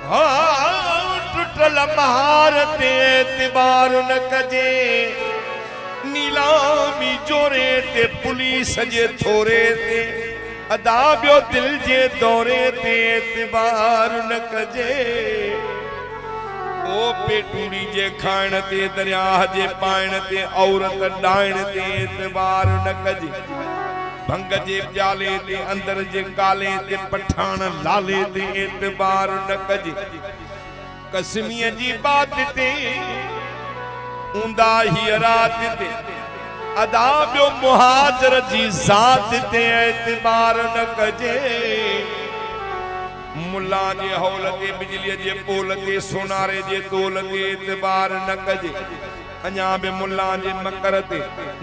हाँ टुटल महारते एतबार न कजे नीलामी जोरे ते पुलिस जे थोरे ते अदाबियो दिल जे दौरे ते एतबार न कजे ओ पेटूड़ी जे खाण ते दरिया जे पाइण ते औरत डाइण ते एतबार न कजे भंग जे प्याले ते अंदर जे काले ते पठान लाले ते एतबार न कजे कसमीअ जी बात ते ऊंदा ही रात ते अदा बियो मुहाजर जी ज़ात ते एतबार न कजे मुल्ला जे हौल ते बिजली जे पोल ते सोनारे जे तोल ते एतबार न कजे अञा बि मुल्ला जे मकर ते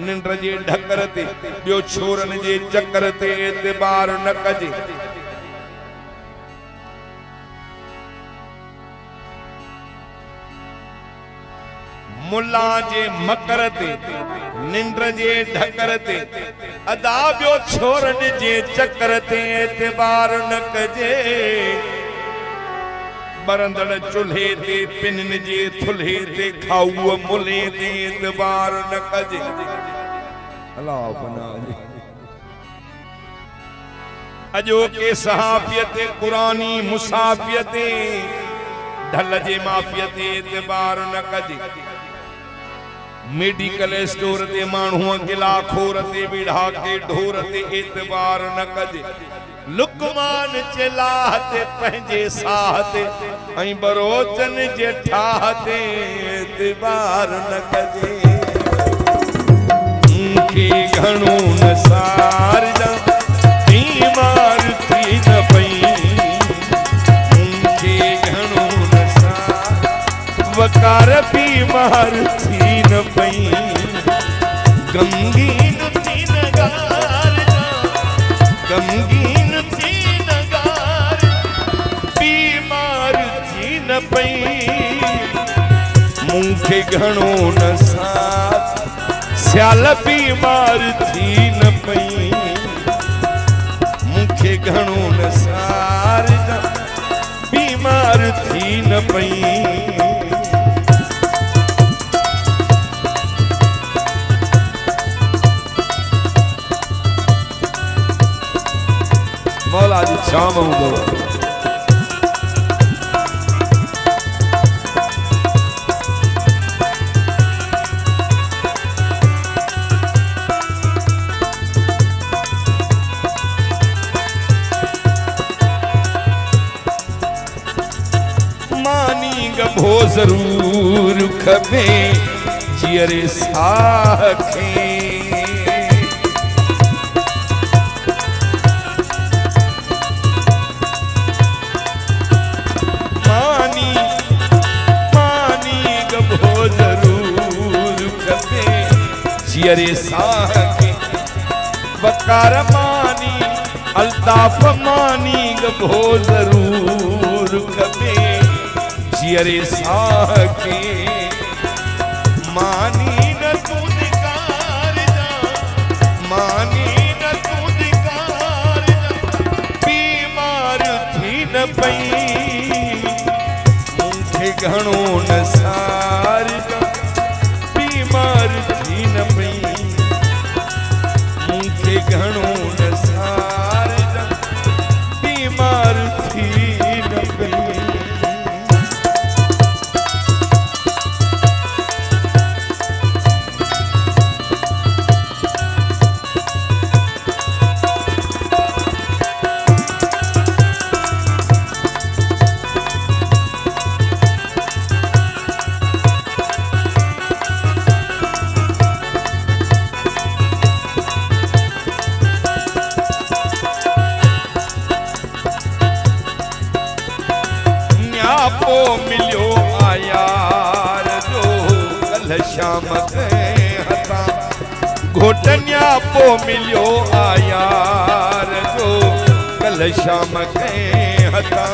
निंड जे ढकर ते बियो छोरन जे चक्कर ते एतबार न कजे मुल्ला जे मकर ते निंड जे ढकर ते अदा बियो छोरन जे चक्कर ते एतबार न कजे बरंदड़ चुल्हे ते पिनन जे थुल्हे ते खाऊ मुल्हे ते एतबार न कजे अल्लाह बना अजो के सहाफियत कुरानी मुसाफियत ढल जे माफियत एतबार न कजे मेडिकल स्टोर ते माण्हू गिला खोर ते बीड़ा के ढोर ते एतबार न कजे लुकमान चलाह ते पंहिंजे साह ते ऐं बरोचन जे ठाह ते एतबार न कजे मूंखे घणो नसार जा बीमार थी न पई मूंखे घणो नसार वकार बीमार थी न पई गमगीन थी न गार जा गमगीन पई मूंखे घणो नसार सियाल बीमार थी न पई मूंखे घणो नसार बीमार थी न पई मौला जी शाम हूंदो हो जरूर खबे जियरे साह खे मानी मानी गभो जरूर खबे जियरे साह खे वकार मानी अल्ताफ मानी गभो जरूर खबे जियरे साह के मानी न तू दिकार जा मानी न तू दिकार जा बीमार थी न पई मूंखे घणो नसार जा बीमार थी न पई मूंखे घणो नसार जा बीमार थी न पई मिलियो आयार जो कल शाम हथा घोटनिया पो मिलियो आयार जो कल शाम हथा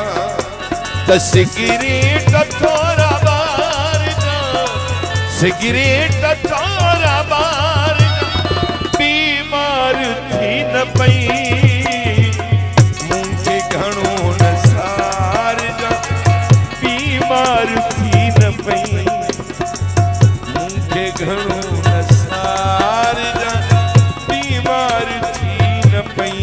त सिगरेट थोड़ा बार सिगरेट थोड़ा बार बीमार थी न पई मूंखे घणो नसार जा घणो नसार जा बीमार थी न पई।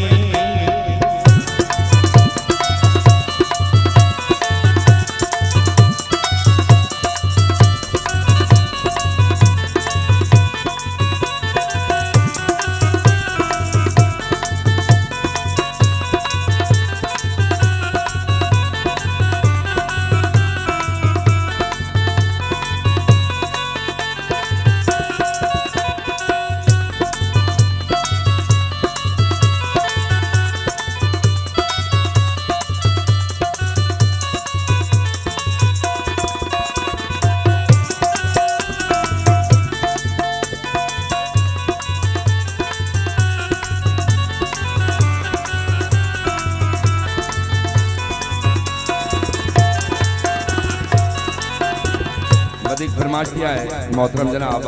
फरमाइश दिया है मोहतरम जनाब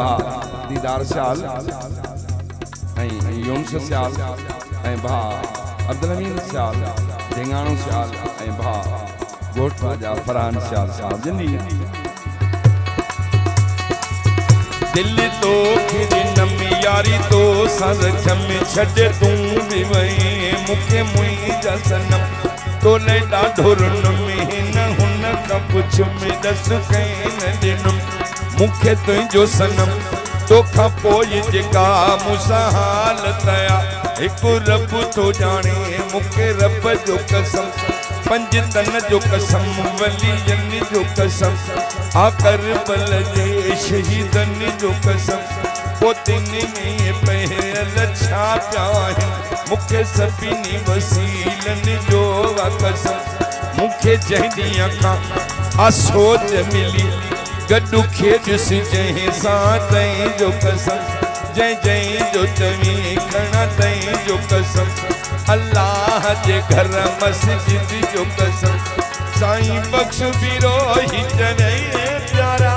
दीदार स्याल यूनुस स्याल भा अब्दुल अमीन स्याल ढेंगाणो स्याल भा गोठ राजा फरहान स्याल साहब जिंदी दिल तो नमी यारी तो सर खम छड़ तू भी वही मुखे मुई जसनम तो ले ॾाढो में न हुन का पुछ में दस कहीं न ॾिनुम मुखे तुझो सनम तोखा पोइ जेका मूंसां हालत आ हिकु रब तो जाने मुखे रब जो कसम पंज तन जो कसम वलियन जो कसम आ करबल जे शहीदन जो कसम पोतिन में पहल छा प्या मुखे सभिनी वसीलन जो कसम मुखे जंहिं ॾींहं खां आसोच मिली गड्डू खेॾुस जंहिं सां तई जो कसम जंहिं जो चवी खणा तई जो कसम अल्लाह जे घर मस्जिद जो कसम साईं बख्श बीरो ही चने प्यारा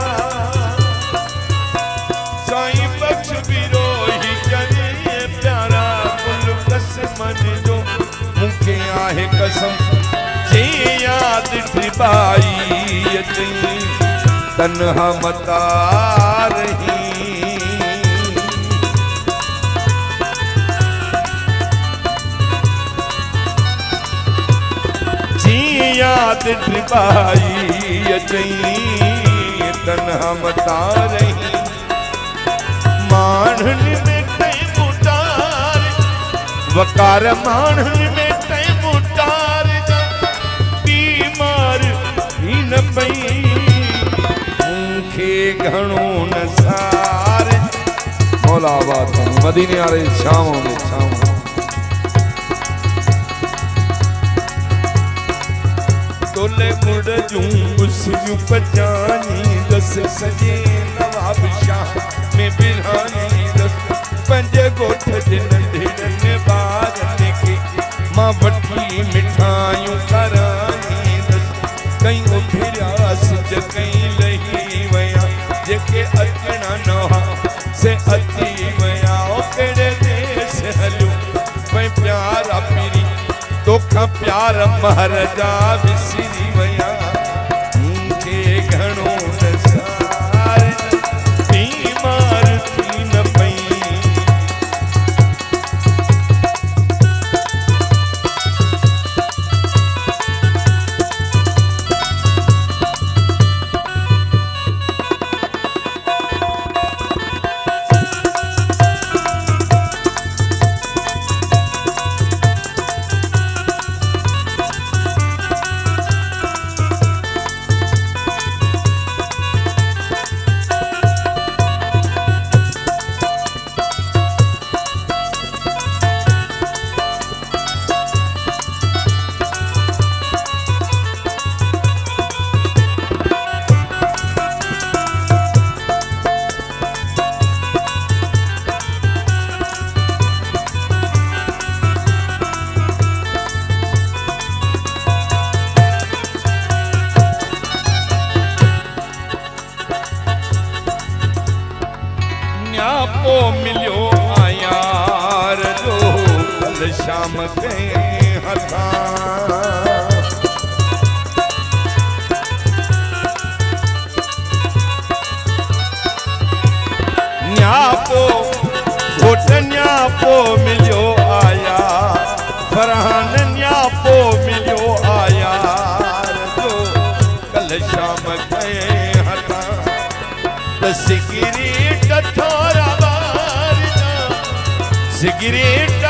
साईं बख्श बीरो ही चने प्यारा कुल कसमन जो मुखे आहे कसम जी याद बाई अचई तन्हा मता रही जी याद बाई अचई तन्हा मता रही मानन में तई मुटार वकार मानन में तई मुटार बीमार ही न पई घणो नसार मौला आबाद मदीने वाले छांव में छांव तोले गुड़ जूं गुस्सियूं पचानी दस सजे नवाब शाह में बिरहानी दस पंज गोठ जे नंढड़े ॿारन खे मां वठी मिठाइयूं करानी दस कई उभिरिया सिज कई लही वया जेके अचना न से अची वया केड़े देश हलियो भई प्यारा पीरी तोखा प्यार महाराजा विसरी वया मुखे घणो नसार बीमार थी न पई शाम के हथा पो मिलियो आया फरहान न्यापो मिलियो आया जो कल शाम गए हटा सिगरेट थोड़ा बार सिगरेट